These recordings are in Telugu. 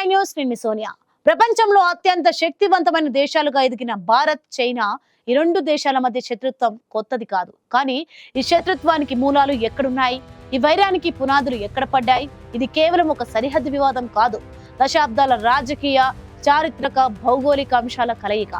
నైన్ న్యూస్ నిన్ను సోనియా. ప్రపంచంలో అత్యంత శక్తివంతమైన దేశాలుగా ఎదిగిన భారత్, చైనా ఈ రెండు దేశాల మధ్య శత్రుత్వం కొత్తది కాదు. కానీ ఈ శత్రుత్వానికి మూలాలు ఎక్కడున్నాయి? ఈ వైరానికి పునాదులు ఎక్కడ పడ్డాయి? ఇది కేవలం ఒక సరిహద్దు వివాదం కాదు, దశాబ్దాల రాజకీయ, చారిత్రక, భౌగోళిక అంశాల కలయిక.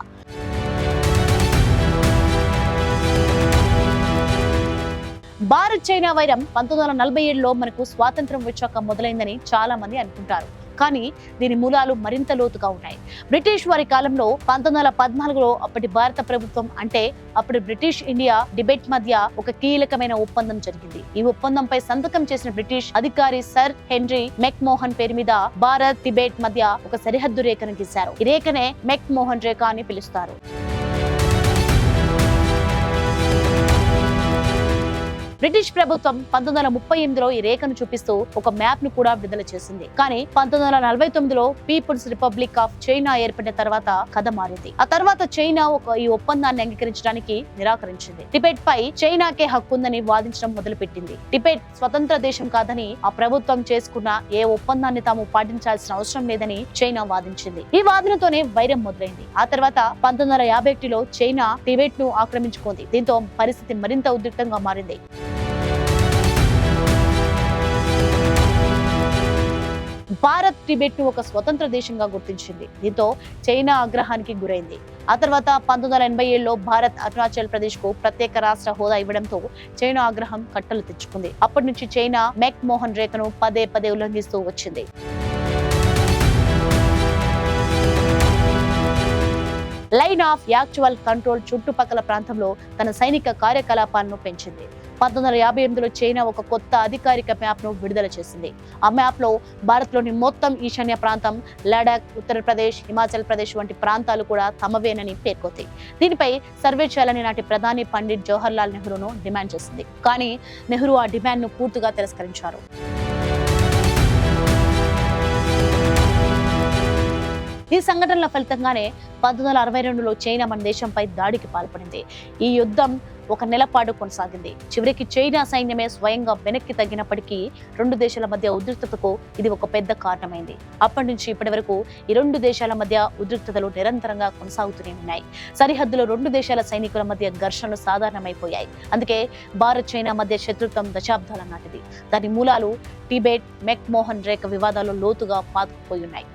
భారత్ చైనా వైరం 1947లో మనకు స్వాతంత్రం వచ్చాక మొదలైందని చాలా మంది అనుకుంటారు. కానీ దీని మూలాలు మరింత లోతుగా ఉన్నాయి. బ్రిటిష్ వారి కాలంలో 1914లో అప్పటి భారత ప్రభుత్వం అంటే అప్పుడు బ్రిటిష్ ఇండియా టిబెట్ మధ్య ఒక కీలకమైన ఒప్పందం జరిగింది. ఈ ఒప్పందంపై సంతకం చేసిన బ్రిటిష్ అధికారి సర్ హెన్రీ మెక్ మోహన్ పేరు మీద భారత్ టిబెట్ మధ్య ఒక సరిహద్దు రేఖను గీశారు. ఈ రేఖనే మెక్ మోహన్ రేఖ అని పిలుస్తారు. బ్రిటిష్ ప్రభుత్వం 1938లో ఈ రేఖను చూపిస్తూ ఒక మ్యాప్ ను కూడా విడుదల చేసింది. కానీ 1949లో పీపుల్స్ రిపబ్లిక్ ఆఫ్ చైనా ఏర్పడిన తర్వాత కథ మారింది. ఆ తర్వాత చైనా ఈ ఒప్పందాన్ని అంగీకరించడానికి నిరాకరించింది. టిబెట్ పై చైనాకే హక్కు ఉందని వాదించడం మొదలుపెట్టింది. టిబెట్ స్వతంత్ర దేశం కాదని, ఆ ప్రభుత్వం చేసుకున్న ఏ ఒప్పందాన్ని తాము పాటించాల్సిన అవసరం లేదని చైనా వాదించింది. ఈ వాదనతోనే వైరం మొదలైంది. ఆ తర్వాత 1951లో చైనా టిబెట్ ను ఆక్రమించుకుంది. దీంతో పరిస్థితి మరింత ఉద్రిక్తంగా మారింది. భారత్ టిబెట్ ను ఒక స్వతంత్ర దేశంగా గుర్తించింది. దీంతో చైనా ఆగ్రహానికి గురైంది. ఆ తర్వాత 1987లో భారత్ అరుణాచల్ ప్రదేశ్ కు ప్రత్యేక రాష్ట్ర హోదా ఇవ్వడంతో చైనా ఆగ్రహం కట్టలు తెచ్చుకుంది. అప్పటి నుంచి చైనా మెక్ మోహన్ రేఖను పదే పదే ఉల్లంఘిస్తూ వచ్చింది. లైన్ ఆఫ్ యాక్చువల్ కంట్రోల్ చుట్టుపక్కల ప్రాంతంలో తన సైనిక కార్యకలాపాలను పెంచింది. 1958లో చైనా ఒక కొత్త అధికారిక మ్యాప్ ను విడుదల చేసింది. ఆ మ్యాప్ లో భారత్ లోని మొత్తం ఈశాన్య ప్రాంతం, లడాక్, ఉత్తరప్రదేశ్, హిమాచల్ ప్రదేశ్ వంటి ప్రాంతాలు కూడా తమవేనని పేర్కొంది. దీనిపై సర్వే చేయాలని నాటి ప్రధాని పండిట్ జవహర్ లాల్ నెహ్రూను డిమాండ్ చేసింది. కానీ నెహ్రూ ఆ డిమాండ్ ను పూర్తిగా తిరస్కరించారు. ఈ సంఘటనల ఫలితంగానే 1962లో చైనా మన దేశంపై దాడికి పాల్పడింది. ఈ యుద్ధం ఒక నెల పాటు కొనసాగింది. చివరికి చైనా సైన్యమే స్వయంగా వెనక్కి తగ్గినప్పటికీ రెండు దేశాల మధ్య ఉద్రిక్తతకు ఇది ఒక పెద్ద కారణమైంది. అప్పటి నుంచి ఇప్పటి వరకు ఈ రెండు దేశాల మధ్య ఉద్రిక్తతలు నిరంతరంగా కొనసాగుతూనే ఉన్నాయి. సరిహద్దులో రెండు దేశాల సైనికుల మధ్య ఘర్షణలు సాధారణమైపోయాయి. అందుకే భారత్ చైనా మధ్య శత్రుత్వం దశాబ్దాల నాటిది. దాని మూలాలు టిబెట్, మెక్ మోహన్ రేఖ వివాదాలు లోతుగా పాతుకుపోయి ఉన్నాయి.